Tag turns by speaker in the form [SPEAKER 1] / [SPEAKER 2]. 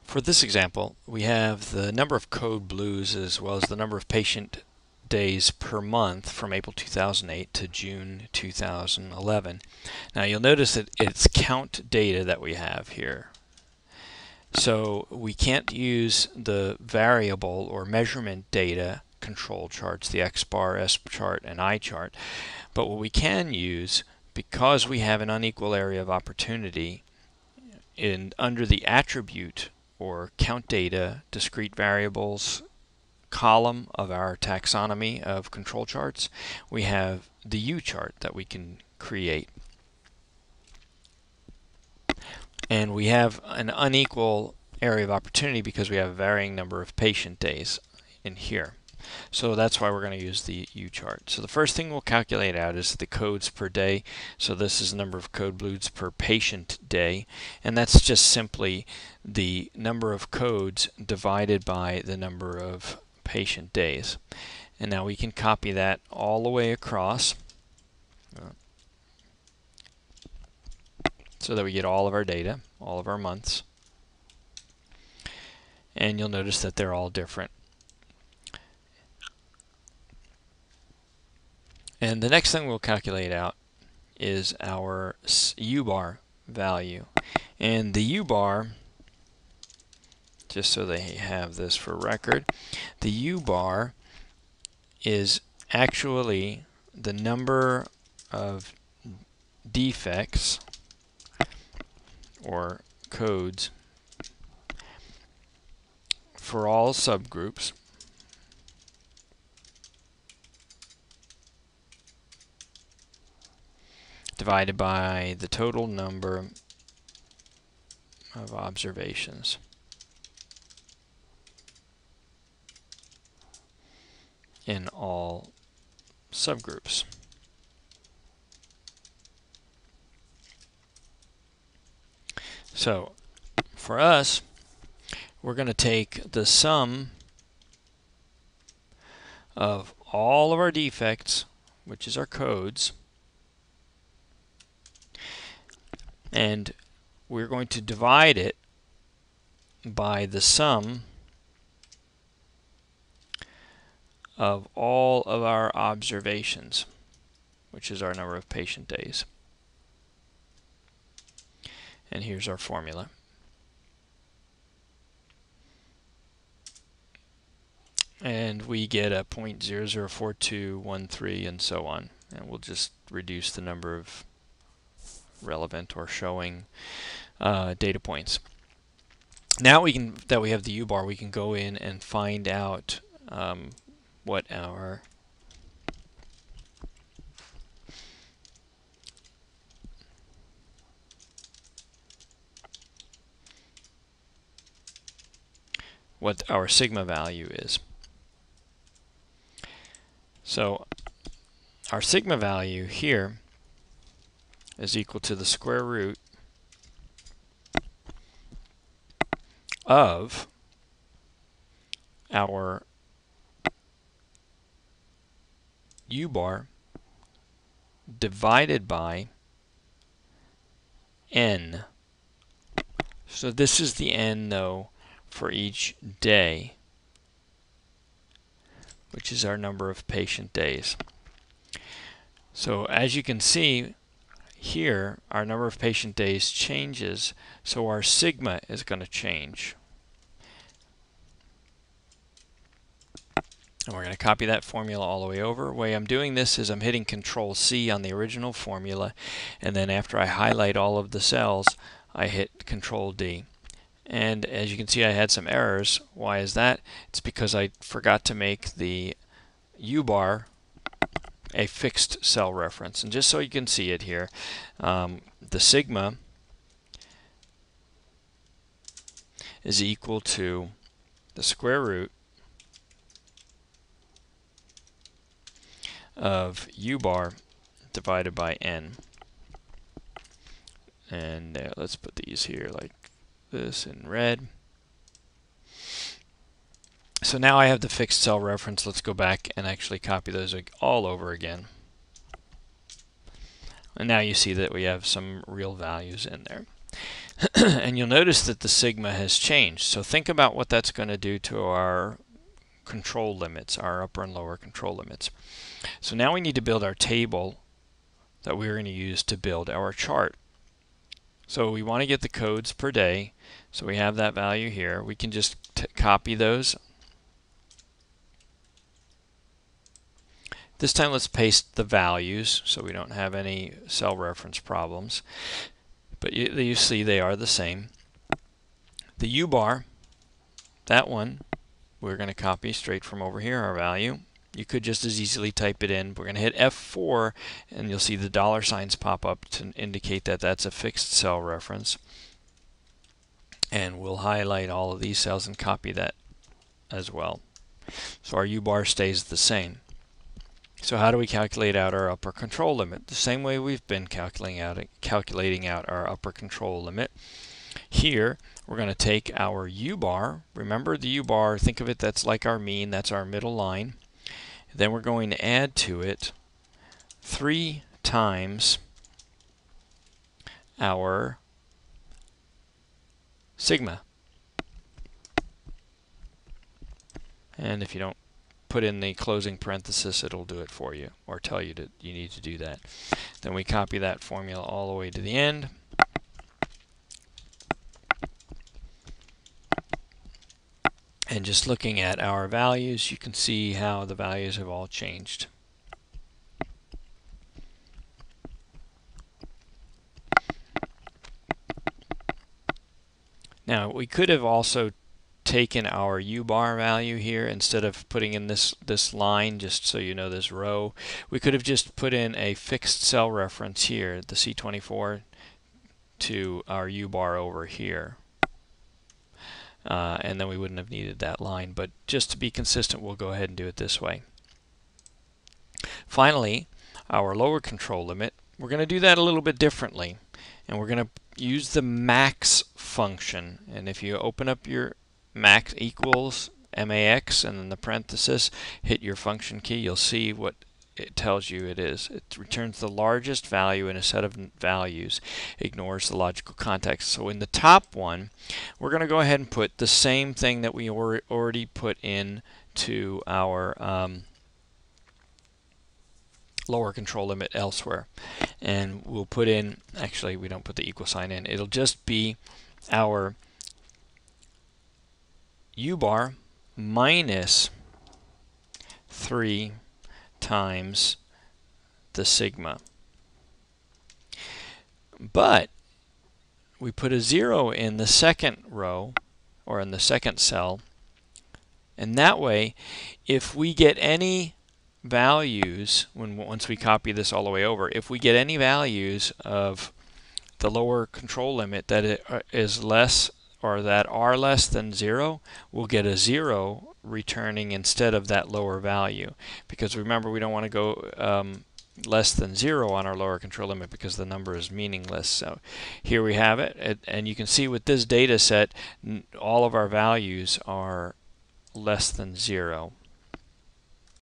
[SPEAKER 1] For this example, we have the number of code blues as well as the number of patient days per month from April 2008 to June 2011. Now you'll notice that it's count data that we have here. So we can't use the variable or measurement data control charts, the X bar, S chart, and I chart. But what we can use, because we have an unequal area of opportunity, under the attribute or count data discrete variables column of our taxonomy of control charts, we have the U chart that we can create. And we have an unequal area of opportunity because we have a varying number of patient days in here. So that's why we're going to use the U chart. So the first thing we'll calculate out is the codes per day. So this is the number of code blues per patient day, and that's just simply the number of codes divided by the number of patient days. And now we can copy that all the way across so that we get all of our data, all of our months. And you'll notice that they're all different. And the next thing we'll calculate out is our ubar value. And the ubar, just so they have this for record, the ubar is actually the number of defects or codes for all subgroups divided by the total number of observations. In all subgroups. So for us, we're going to take the sum of all of our defects, which is our codes, and we're going to divide it by the sum of all of our observations, which is our number of patient days. And here's our formula. And we get a 0.004213 and so on. And we'll just reduce the number of relevant or showing data points. Now we have the U-bar, we can go in and find out what our sigma value is. So our sigma value here is equal to the square root of our U-bar divided by n. So this is the n, though, for each day, which is our number of patient days. So as you can see here, our number of patient days changes, so our sigma is going to change. And we're going to copy that formula all the way over. The way I'm doing this is I'm hitting Control-C on the original formula, and then after I highlight all of the cells, I hit Control-D. And as you can see, I had some errors. Why is that? It's because I forgot to make the U-bar a fixed cell reference. And just so you can see it here, the sigma is equal to the square root of U-bar divided by n. And let's put these here like this in red. So now I have the fixed cell reference. Let's go back and actually copy those all over again. And now you see that we have some real values in there. And you'll notice that the sigma has changed. So think about what that's going to do to our control limits, our upper and lower control limits. So now we need to build our table that we're going to use to build our chart. So we want to get the codes per day. So we have that value here. We can just copy those. This time let's paste the values so we don't have any cell reference problems. But you see they are the same. The ubar, that one, we're going to copy straight from over here, our value. You could just as easily type it in. We're going to hit F4 and you'll see the dollar signs pop up to indicate that that's a fixed cell reference. And we'll highlight all of these cells and copy that as well. So our ubar stays the same. So how do we calculate out our upper control limit? The same way we've been calculating out our upper control limit. Here we're going to take our ubar. Remember the ubar, think of it, that's like our mean, that's our middle line. Then we're going to add to it 3 times our sigma. And if you don't put in the closing parenthesis, it'll do it for you, or tell you that you need to do that. Then we copy that formula all the way to the end. And just looking at our values, you can see how the values have all changed. Now, we could have also taken our ubar value here instead of putting in this line, just so you know, this row. We could have just put in a fixed cell reference here, the C24, to our ubar over here. And then we wouldn't have needed that line. But just to be consistent, we'll go ahead and do it this way. Finally, our lower control limit, we're going to do that a little bit differently. And we're going to use the max function. And if you open up your max equals max and then the parenthesis, hit your function key, you'll see what it tells you it is. It returns the largest value in a set of values, ignores the logical context. So in the top one, we're going to go ahead and put the same thing that we already put in to our lower control limit elsewhere. And we'll put in, actually we don't put the equal sign in, it'll just be our ubar minus 3 times the sigma. But we put a 0 in the second row, or in the second cell, and that way if we get any values, once we copy this all the way over, if we get any values of the lower control limit that is less or that are less than 0, we'll get a 0 returning instead of that lower value. Because remember, we don't want to go less than 0 on our lower control limit because the number is meaningless. So here we have it, and you can see with this data set, all of our values are less than 0.